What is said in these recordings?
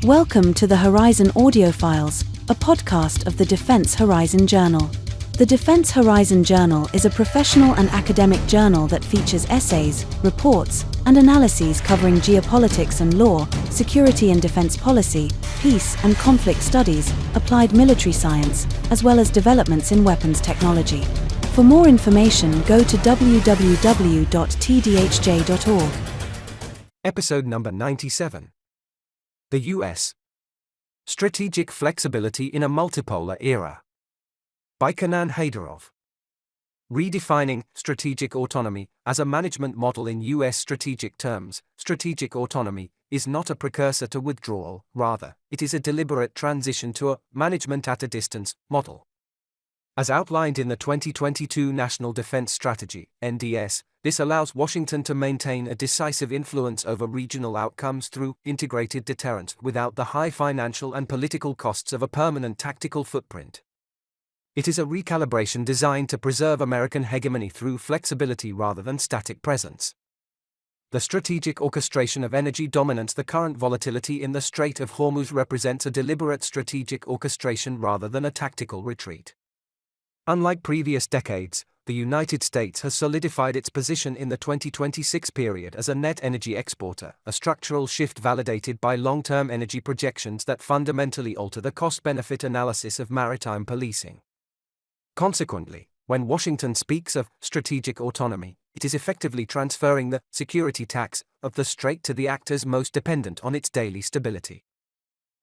Welcome to the Horizon Audiofiles, a podcast of the Defense Horizon Journal. The Defense Horizon Journal is a professional and academic journal that features essays, reports, and analyses covering geopolitics and law, security and defense policy, peace and conflict studies, applied military science, as well as developments in weapons technology. For more information, go to www.tdhj.org. Episode number 97. The U.S. Strategic Flexibility in a Multipolar Era. By Kenan Haydarov. Redefining strategic autonomy as a management model in U.S. strategic terms, strategic autonomy is not a precursor to withdrawal, rather, it is a deliberate transition to a management at a distance model. As outlined in the 2022 National Defense Strategy, NDS, this allows Washington to maintain a decisive influence over regional outcomes through integrated deterrence without the high financial and political costs of a permanent tactical footprint. It is a recalibration designed to preserve American hegemony through flexibility rather than static presence. The strategic orchestration of energy dominance. The current volatility in the Strait of Hormuz represents a deliberate strategic orchestration rather than a tactical retreat. Unlike previous decades, the United States has solidified its position in the 2026 period as a net energy exporter, a structural shift validated by long-term energy projections that fundamentally alter the cost-benefit analysis of maritime policing. Consequently, when Washington speaks of strategic autonomy, it is effectively transferring the security tax of the Strait to the actors most dependent on its daily stability.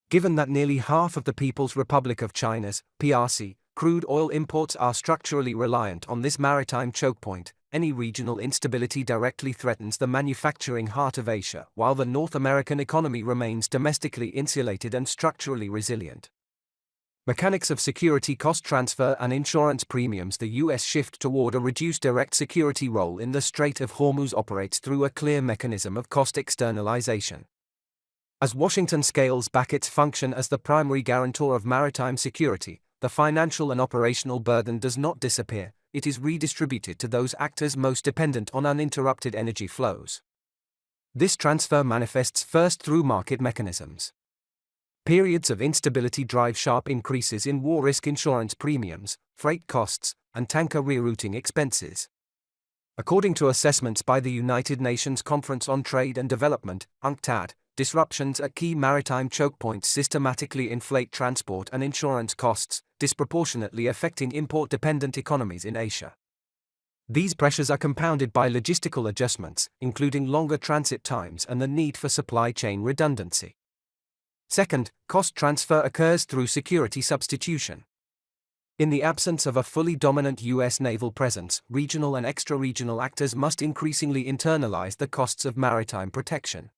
Given that nearly half of the People's Republic of China's PRC crude oil imports are structurally reliant on this maritime choke point, any regional instability directly threatens the manufacturing heart of Asia, while the North American economy remains domestically insulated and structurally resilient. Mechanics of security cost transfer and insurance premiums. The U.S. shift toward a reduced direct security role in the Strait of Hormuz operates through a clear mechanism of cost externalization. As Washington scales back its function as the primary guarantor of maritime security, the financial and operational burden does not disappear, it is redistributed to those actors most dependent on uninterrupted energy flows. This transfer manifests first through market mechanisms. Periods of instability drive sharp increases in war risk insurance premiums, freight costs, and tanker rerouting expenses. According to assessments by the United Nations Conference on Trade and Development, UNCTAD, disruptions at key maritime choke points systematically inflate transport and insurance costs, disproportionately affecting import-dependent economies in Asia. These pressures are compounded by logistical adjustments, including longer transit times and the need for supply chain redundancy. Second, cost transfer occurs through security substitution. In the absence of a fully dominant U.S. naval presence, regional and extra-regional actors must increasingly internalize the costs of maritime protection.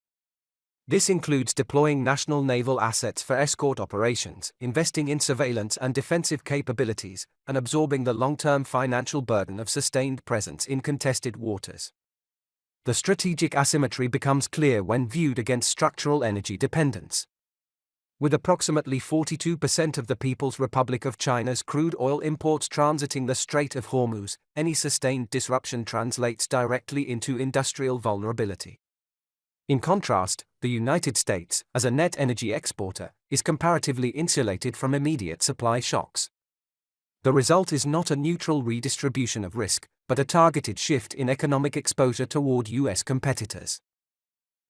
This includes deploying national naval assets for escort operations, investing in surveillance and defensive capabilities, and absorbing the long-term financial burden of sustained presence in contested waters. The strategic asymmetry becomes clear when viewed against structural energy dependence. With approximately 42% of the People's Republic of China's crude oil imports transiting the Strait of Hormuz, any sustained disruption translates directly into industrial vulnerability. In contrast, the United States, as a net energy exporter, is comparatively insulated from immediate supply shocks. The result is not a neutral redistribution of risk, but a targeted shift in economic exposure toward U.S. competitors.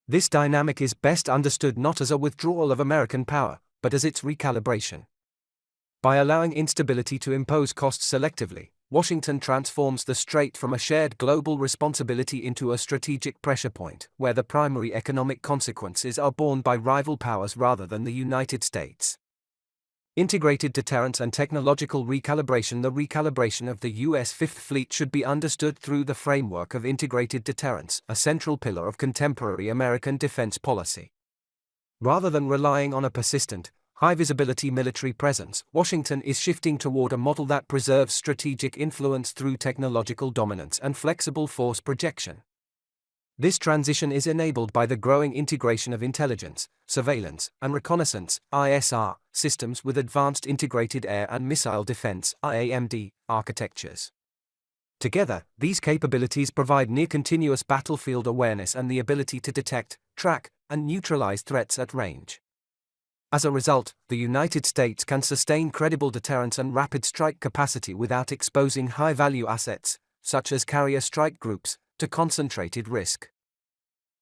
This dynamic is best understood not as a withdrawal of American power, but as its recalibration. By allowing instability to impose costs selectively, Washington transforms the Strait from a shared global responsibility into a strategic pressure point, where the primary economic consequences are borne by rival powers rather than the United States. Integrated deterrence and technological recalibration. The recalibration of the U.S. Fifth Fleet should be understood through the framework of integrated deterrence, a central pillar of contemporary American defense policy. Rather than relying on a persistent, high-visibility military presence, Washington is shifting toward a model that preserves strategic influence through technological dominance and flexible force projection. This transition is enabled by the growing integration of intelligence, surveillance, and reconnaissance (ISR) systems with advanced integrated air and missile defense (IAMD) architectures. Together, these capabilities provide near-continuous battlefield awareness and the ability to detect, track, and neutralize threats at range. As a result, the United States can sustain credible deterrence and rapid strike capacity without exposing high-value assets, such as carrier strike groups, to concentrated risk.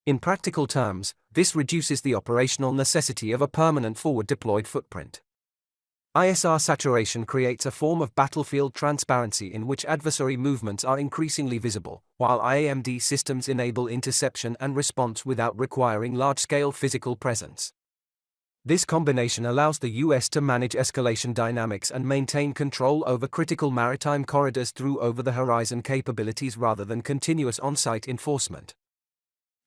In practical terms, this reduces the operational necessity of a permanent forward-deployed footprint. ISR saturation creates a form of battlefield transparency in which adversary movements are increasingly visible, while IAMD systems enable interception and response without requiring large-scale physical presence. This combination allows the U.S. to manage escalation dynamics and maintain control over critical maritime corridors through over-the-horizon capabilities rather than continuous on-site enforcement.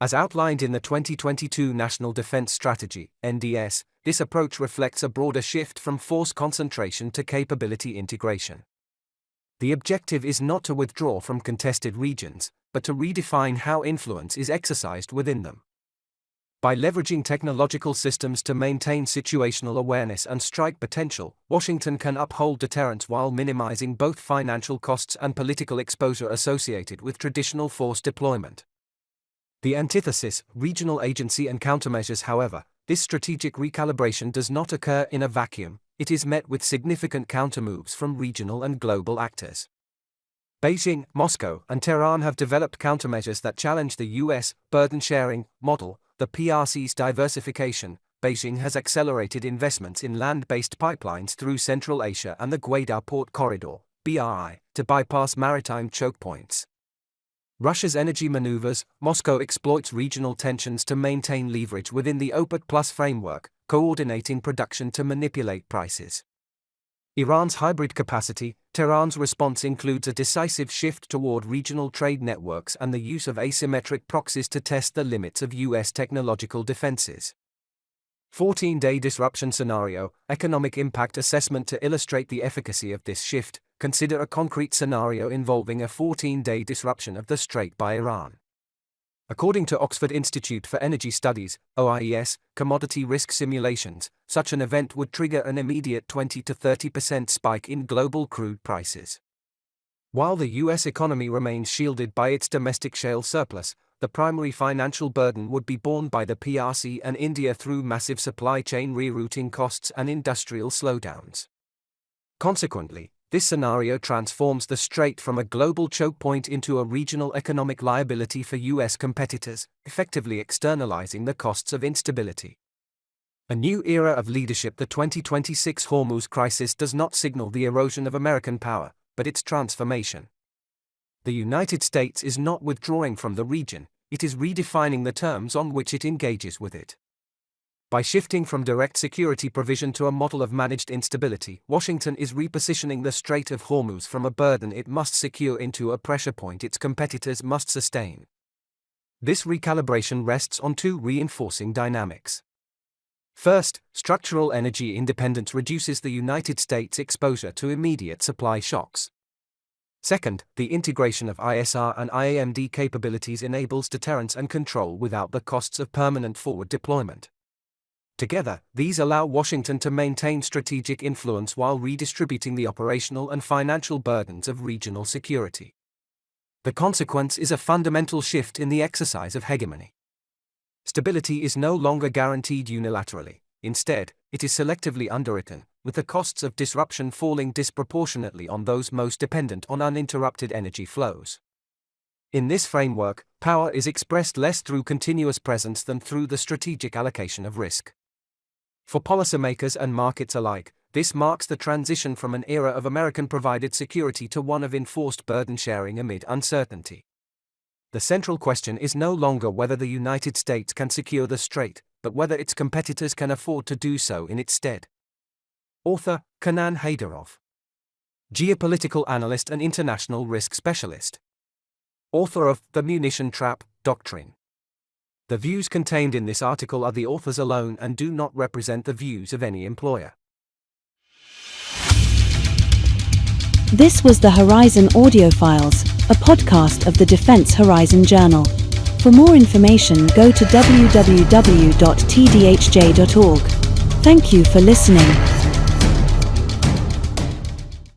As outlined in the 2022 National Defense Strategy, NDS, this approach reflects a broader shift from force concentration to capability integration. The objective is not to withdraw from contested regions, but to redefine how influence is exercised within them. By leveraging technological systems to maintain situational awareness and strike potential, Washington can uphold deterrence while minimizing both financial costs and political exposure associated with traditional force deployment. The antithesis, regional agency and countermeasures. However, this strategic recalibration does not occur in a vacuum. It is met with significant countermoves from regional and global actors. Beijing, Moscow, and Tehran have developed countermeasures that challenge the U.S. burden-sharing model. The PRC's diversification. Beijing has accelerated investments in land-based pipelines through Central Asia and the Gwadar Port Corridor, BRI, to bypass maritime choke points. Russia's energy maneuvers. Moscow exploits regional tensions to maintain leverage within the OPEC Plus framework, coordinating production to manipulate prices. Iran's hybrid capacity. Tehran's response includes a decisive shift toward regional trade networks and the use of asymmetric proxies to test the limits of U.S. technological defenses. 14-day disruption scenario. Economic impact assessment. To illustrate the efficacy of this shift, consider a concrete scenario involving a 14-day disruption of the Strait by Iran. According to Oxford Institute for Energy Studies, OIES, commodity risk simulations, such an event would trigger an immediate 20 to 30% spike in global crude prices. While the U.S. economy remains shielded by its domestic shale surplus, the primary financial burden would be borne by the PRC and India through massive supply chain rerouting costs and industrial slowdowns. Consequently, this scenario transforms the Strait from a global choke point into a regional economic liability for U.S. competitors, effectively externalizing the costs of instability. A new era of leadership. The 2026 Hormuz Crisis does not signal the erosion of American power, but its transformation. The United States is not withdrawing from the region, it is redefining the terms on which it engages with it. By shifting from direct security provision to a model of managed instability, Washington is repositioning the Strait of Hormuz from a burden it must secure into a pressure point its competitors must sustain. This recalibration rests on two reinforcing dynamics. First, structural energy independence reduces the United States' exposure to immediate supply shocks. Second, the integration of ISR and IAMD capabilities enables deterrence and control without the costs of permanent forward deployment. Together, these allow Washington to maintain strategic influence while redistributing the operational and financial burdens of regional security. The consequence is a fundamental shift in the exercise of hegemony. Stability is no longer guaranteed unilaterally. Instead, it is selectively underwritten, with the costs of disruption falling disproportionately on those most dependent on uninterrupted energy flows. In this framework, power is expressed less through continuous presence than through the strategic allocation of risk. For policymakers and markets alike, this marks the transition from an era of American-provided security to one of enforced burden-sharing amid uncertainty. The central question is no longer whether the United States can secure the Strait, but whether its competitors can afford to do so in its stead. Author, Kenan Haydarov. Geopolitical analyst and international risk specialist. Author of The Munition Trap Doctrine. The views contained in this article are the author's alone and do not represent the views of any employer. This was the Horizon Audiofiles, a podcast of the Defense Horizon Journal. For more information, go to www.tdhj.org. Thank you for listening.